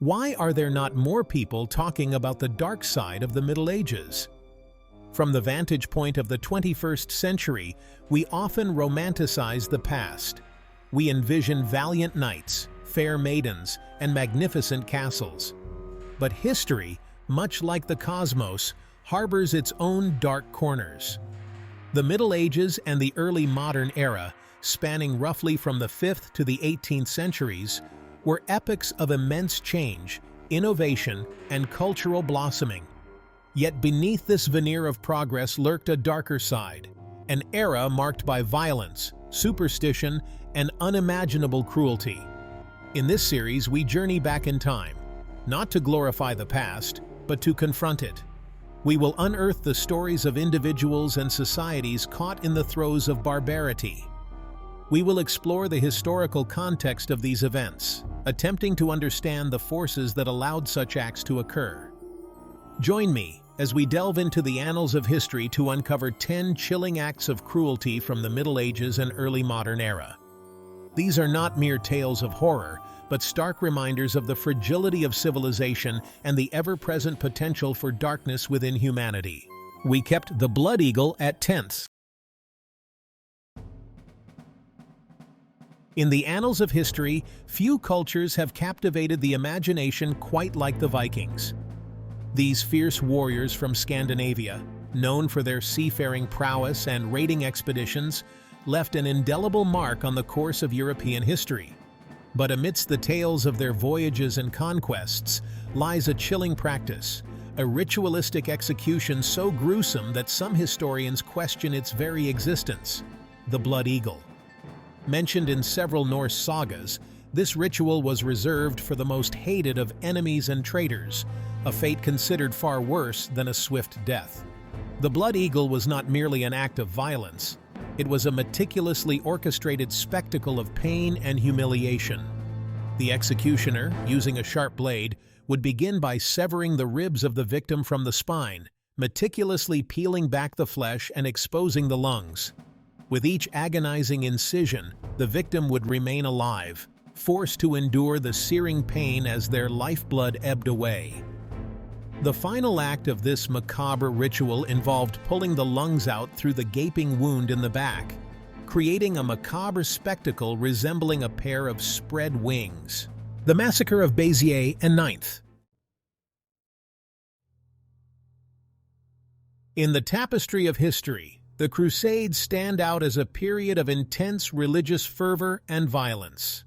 Why are there not more people talking about the dark side of the Middle Ages? From the vantage point of the 21st century, we often romanticize the past. We envision valiant knights, fair maidens, and magnificent castles. But history, much like the cosmos, harbors its own dark corners. The Middle Ages and the early modern era, spanning roughly from the 5th to the 18th centuries, were epochs of immense change, innovation, and cultural blossoming. Yet beneath this veneer of progress lurked a darker side, an era marked by violence, superstition, and unimaginable cruelty. In this series, we journey back in time, not to glorify the past, but to confront it. We will unearth the stories of individuals and societies caught in the throes of barbarity. We will explore the historical context of these events, attempting to understand the forces that allowed such acts to occur. Join me as we delve into the annals of history to uncover 10 chilling acts of cruelty from the Middle Ages and early modern era. These are not mere tales of horror, but stark reminders of the fragility of civilization and the ever-present potential for darkness within humanity. We kept the Blood Eagle at 10th. In the annals of history, few cultures have captivated the imagination quite like the Vikings. These fierce warriors from Scandinavia, known for their seafaring prowess and raiding expeditions, left an indelible mark on the course of European history. But amidst the tales of their voyages and conquests lies a chilling practice, a ritualistic execution so gruesome that some historians question its very existence: the Blood Eagle. Mentioned in several Norse sagas, this ritual was reserved for the most hated of enemies and traitors, a fate considered far worse than a swift death. The Blood Eagle was not merely an act of violence. It was a meticulously orchestrated spectacle of pain and humiliation. The executioner, using a sharp blade, would begin by severing the ribs of the victim from the spine, meticulously peeling back the flesh and exposing the lungs. With each agonizing incision, the victim would remain alive, forced to endure the searing pain as their lifeblood ebbed away. The final act of this macabre ritual involved pulling the lungs out through the gaping wound in the back, creating a macabre spectacle resembling a pair of spread wings. The Massacre of Béziers and 9th. In the tapestry of history, the Crusades stand out as a period of intense religious fervor and violence.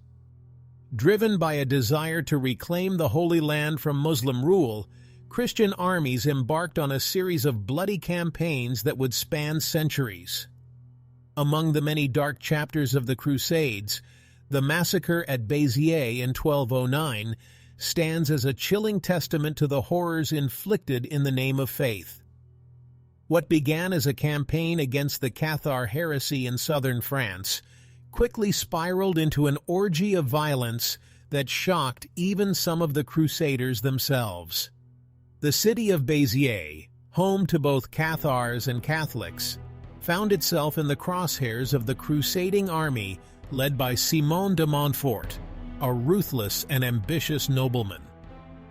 Driven by a desire to reclaim the Holy Land from Muslim rule, Christian armies embarked on a series of bloody campaigns that would span centuries. Among the many dark chapters of the Crusades, the massacre at Béziers in 1209 stands as a chilling testament to the horrors inflicted in the name of faith. What began as a campaign against the Cathar heresy in southern France quickly spiraled into an orgy of violence that shocked even some of the Crusaders themselves. The city of Béziers, home to both Cathars and Catholics, found itself in the crosshairs of the crusading army led by Simon de Montfort, a ruthless and ambitious nobleman.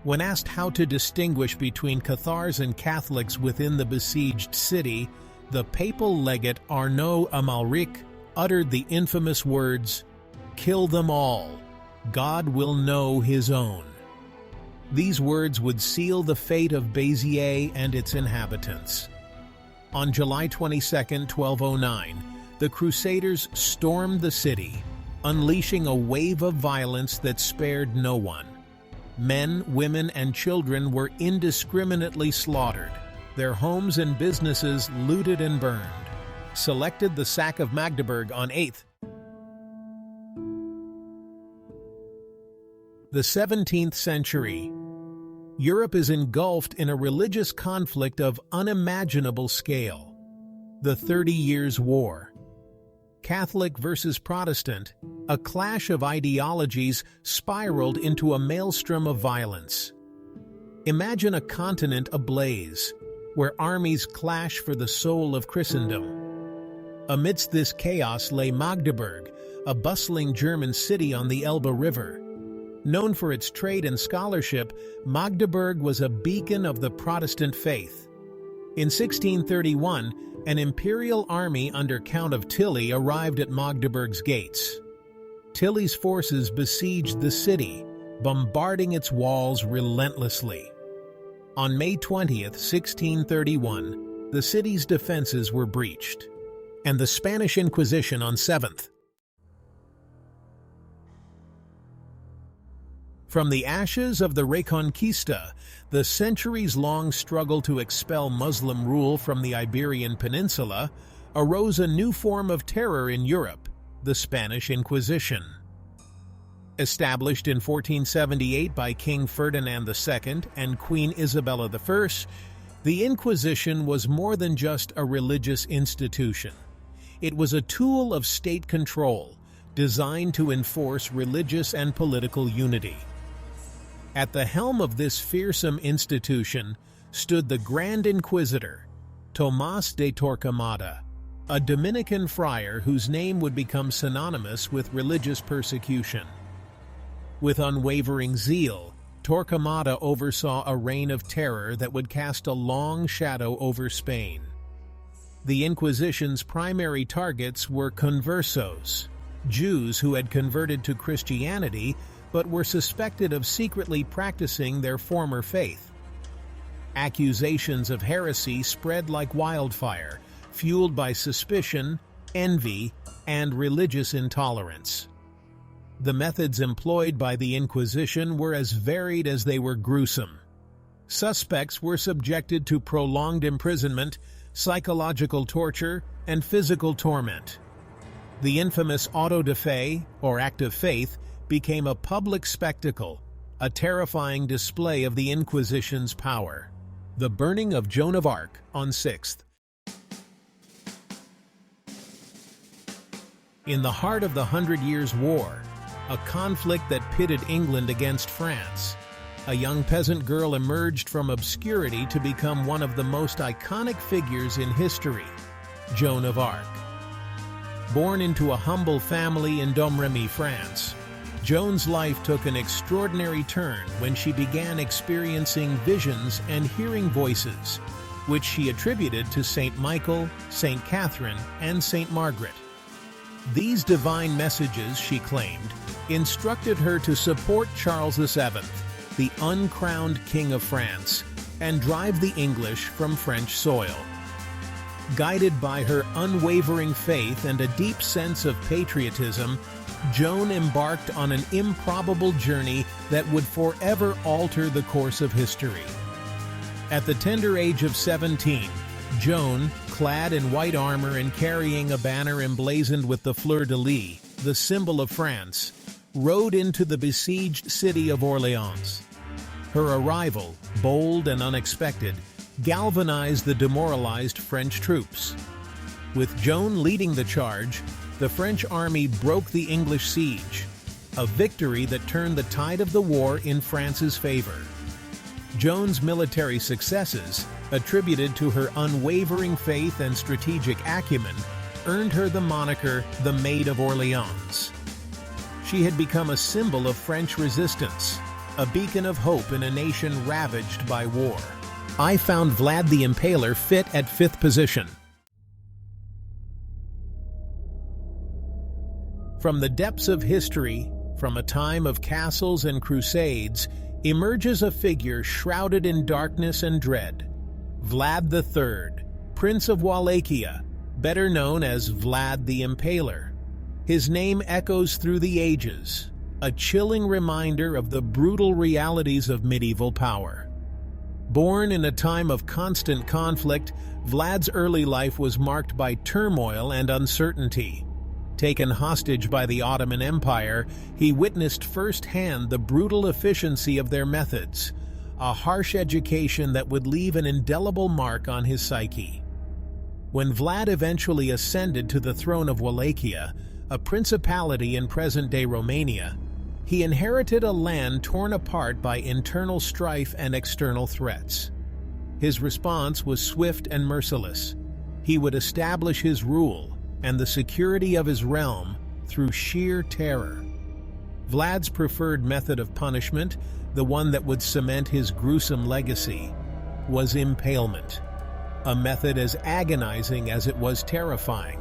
When asked how to distinguish between Cathars and Catholics within the besieged city, the papal legate Arnaud Amalric uttered the infamous words, "Kill them all. God will know his own." These words would seal the fate of Béziers and its inhabitants. On July 22, 1209, the Crusaders stormed the city, unleashing a wave of violence that spared no one. Men, women, and children were indiscriminately slaughtered, their homes and businesses looted and burned. Selected the Sack of Magdeburg on 8th. The 17th century. Europe is engulfed in a religious conflict of unimaginable scale. The 30 Years' War. Catholic versus Protestant, a clash of ideologies spiraled into a maelstrom of violence. Imagine a continent ablaze, where armies clash for the soul of Christendom. Amidst this chaos lay Magdeburg, a bustling German city on the Elbe River. Known for its trade and scholarship, Magdeburg was a beacon of the Protestant faith. In 1631, an imperial army under Count of Tilly arrived at Magdeburg's gates. Tilly's forces besieged the city, bombarding its walls relentlessly. On May 20th, 1631, the city's defenses were breached, and the Spanish Inquisition on 7th. From the ashes of the Reconquista, the centuries-long struggle to expel Muslim rule from the Iberian Peninsula, arose a new form of terror in Europe, the Spanish Inquisition. Established in 1478 by King Ferdinand II and Queen Isabella I, the Inquisition was more than just a religious institution. It was a tool of state control, designed to enforce religious and political unity. At the helm of this fearsome institution stood the Grand Inquisitor, Tomás de Torquemada, a Dominican friar whose name would become synonymous with religious persecution. With unwavering zeal, Torquemada oversaw a reign of terror that would cast a long shadow over Spain. The Inquisition's primary targets were conversos, Jews who had converted to Christianity but were suspected of secretly practicing their former faith. Accusations of heresy spread like wildfire, fueled by suspicion, envy, and religious intolerance. The methods employed by the Inquisition were as varied as they were gruesome. Suspects were subjected to prolonged imprisonment, psychological torture, and physical torment. The infamous auto de fe, or act of faith, became a public spectacle, a terrifying display of the Inquisition's power. The burning of Joan of Arc on 6th. In the heart of the 100 Years' War, a conflict that pitted England against France, a young peasant girl emerged from obscurity to become one of the most iconic figures in history, Joan of Arc. Born into a humble family in Domremy, France, Joan's life took an extraordinary turn when she began experiencing visions and hearing voices, which she attributed to Saint Michael, Saint Catherine, and Saint Margaret. These divine messages, she claimed, instructed her to support Charles VII, the uncrowned King of France, and drive the English from French soil. Guided by her unwavering faith and a deep sense of patriotism, Joan embarked on an improbable journey that would forever alter the course of history. At the tender age of 17, Joan, clad in white armor and carrying a banner emblazoned with the fleur-de-lis, the symbol of France, rode into the besieged city of Orleans. Her arrival, bold and unexpected, galvanized the demoralized French troops. With Joan leading the charge, the French army broke the English siege, a victory that turned the tide of the war in France's favor. Joan's military successes, attributed to her unwavering faith and strategic acumen, earned her the moniker the Maid of Orleans. She had become a symbol of French resistance, a beacon of hope in a nation ravaged by war. I found Vlad the Impaler fit at 5th position. From the depths of history, from a time of castles and crusades, emerges a figure shrouded in darkness and dread. Vlad III, Prince of Wallachia, better known as Vlad the Impaler. His name echoes through the ages, a chilling reminder of the brutal realities of medieval power. Born in a time of constant conflict, Vlad's early life was marked by turmoil and uncertainty. Taken hostage by the Ottoman Empire, he witnessed firsthand the brutal efficiency of their methods, a harsh education that would leave an indelible mark on his psyche. When Vlad eventually ascended to the throne of Wallachia, a principality in present-day Romania, he inherited a land torn apart by internal strife and external threats. His response was swift and merciless. He would establish his rule and the security of his realm through sheer terror. Vlad's preferred method of punishment, the one that would cement his gruesome legacy, was impalement, a method as agonizing as it was terrifying.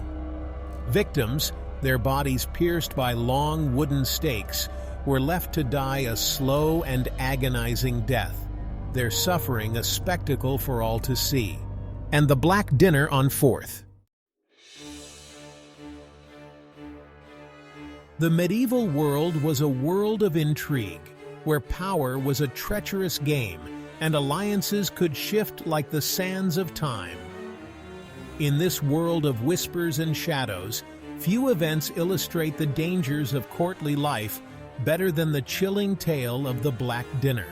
Victims, their bodies pierced by long wooden stakes, were left to die a slow and agonizing death, their suffering a spectacle for all to see. And the Black Dinner on 4th. The medieval world was a world of intrigue, where power was a treacherous game and alliances could shift like the sands of time. In this world of whispers and shadows, few events illustrate the dangers of courtly life better than the chilling tale of the Black Dinner.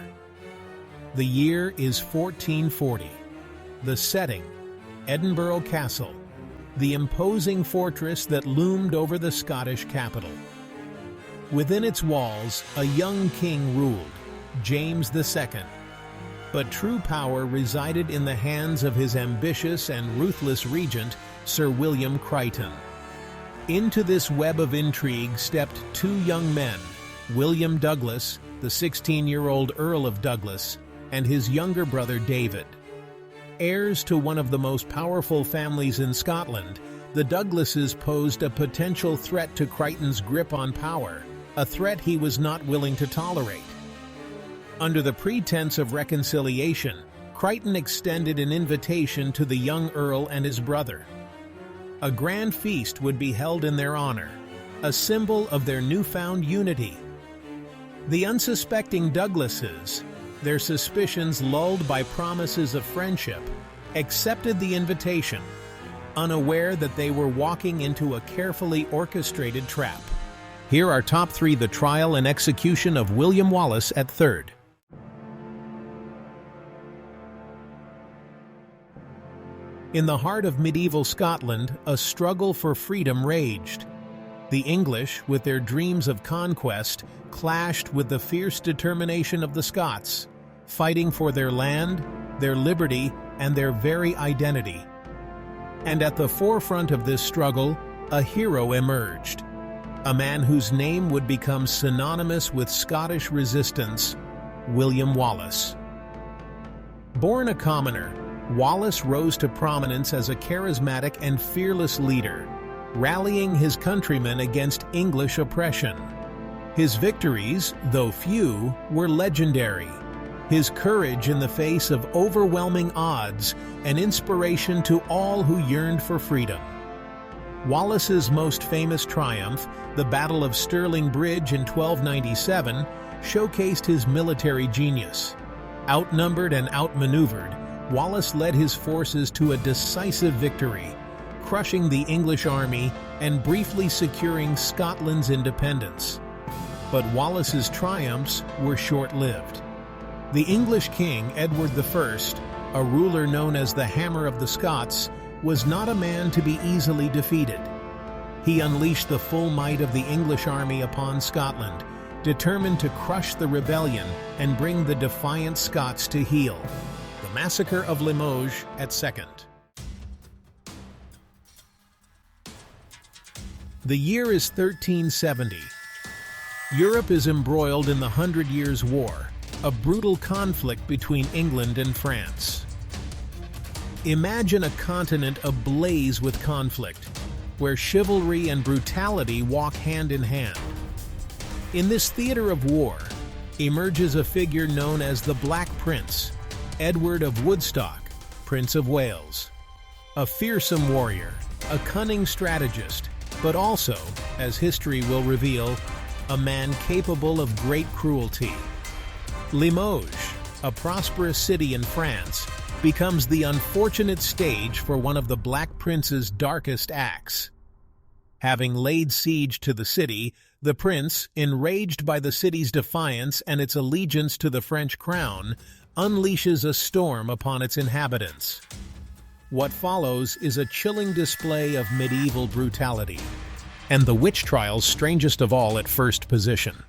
The year is 1440. The setting, Edinburgh Castle, the imposing fortress that loomed over the Scottish capital. Within its walls, a young king ruled, James II. But true power resided in the hands of his ambitious and ruthless regent, Sir William Crichton. Into this web of intrigue stepped two young men, William Douglas, the 16-year-old Earl of Douglas, and his younger brother David. Heirs to one of the most powerful families in Scotland, the Douglases posed a potential threat to Crichton's grip on power, a threat he was not willing to tolerate. Under the pretense of reconciliation, Crichton extended an invitation to the young Earl and his brother. A grand feast would be held in their honor, a symbol of their newfound unity. The unsuspecting Douglases, their suspicions lulled by promises of friendship, accepted the invitation, unaware that they were walking into a carefully orchestrated trap. Here are top 3: the trial and execution of William Wallace at 3rd. In the heart of medieval Scotland, a struggle for freedom raged. The English, with their dreams of conquest, clashed with the fierce determination of the Scots, fighting for their land, their liberty, and their very identity. And at the forefront of this struggle, a hero emerged. A man whose name would become synonymous with Scottish resistance, William Wallace. Born a commoner, Wallace rose to prominence as a charismatic and fearless leader, rallying his countrymen against English oppression. His victories, though few, were legendary. His courage in the face of overwhelming odds, an inspiration to all who yearned for freedom. Wallace's most famous triumph, the Battle of Stirling Bridge in 1297, showcased his military genius. Outnumbered and outmaneuvered, Wallace led his forces to a decisive victory, crushing the English army and briefly securing Scotland's independence. But Wallace's triumphs were short-lived. The English king, Edward I, a ruler known as the Hammer of the Scots, was not a man to be easily defeated. He unleashed the full might of the English army upon Scotland, determined to crush the rebellion and bring the defiant Scots to heel. The Massacre of Limoges at 2nd. The year is 1370. Europe is embroiled in the 100 Years' War, a brutal conflict between England and France. Imagine a continent ablaze with conflict, where chivalry and brutality walk hand in hand. In this theater of war emerges a figure known as the Black Prince, Edward of Woodstock, Prince of Wales. A fearsome warrior, a cunning strategist, but also, as history will reveal, a man capable of great cruelty. Limoges, a prosperous city in France, becomes the unfortunate stage for one of the Black Prince's darkest acts. Having laid siege to the city, the prince, enraged by the city's defiance and its allegiance to the French crown, unleashes a storm upon its inhabitants. What follows is a chilling display of medieval brutality, and the witch trials strangest of all at first position.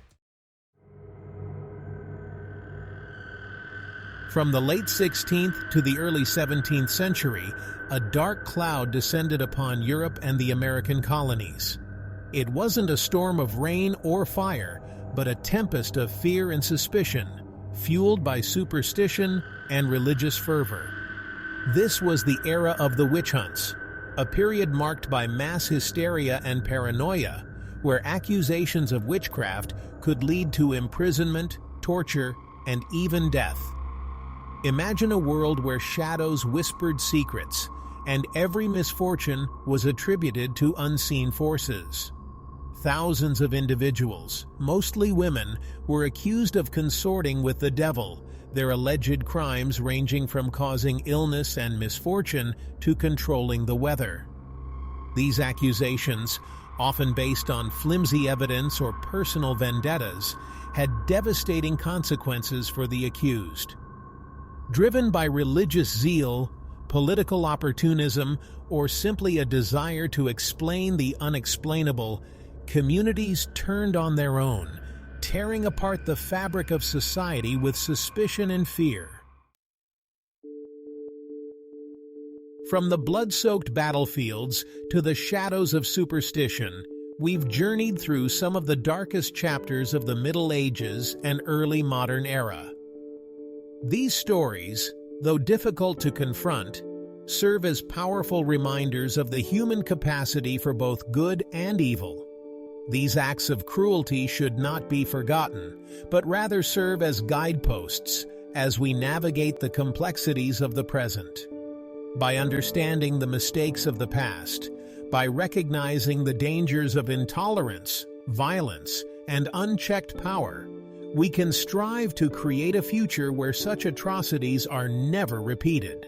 From the late 16th to the early 17th century, a dark cloud descended upon Europe and the American colonies. It wasn't a storm of rain or fire, but a tempest of fear and suspicion, fueled by superstition and religious fervor. This was the era of the witch hunts, a period marked by mass hysteria and paranoia, where accusations of witchcraft could lead to imprisonment, torture, and even death. Imagine a world where shadows whispered secrets, and every misfortune was attributed to unseen forces. Thousands of individuals, mostly women, were accused of consorting with the devil, their alleged crimes ranging from causing illness and misfortune to controlling the weather. These accusations, often based on flimsy evidence or personal vendettas, had devastating consequences for the accused. Driven by religious zeal, political opportunism, or simply a desire to explain the unexplainable, communities turned on their own, tearing apart the fabric of society with suspicion and fear. From the blood-soaked battlefields to the shadows of superstition, we've journeyed through some of the darkest chapters of the Middle Ages and early modern era. These stories, though difficult to confront, serve as powerful reminders of the human capacity for both good and evil. These acts of cruelty should not be forgotten, but rather serve as guideposts as we navigate the complexities of the present. By understanding the mistakes of the past, by recognizing the dangers of intolerance, violence, and unchecked power, we can strive to create a future where such atrocities are never repeated.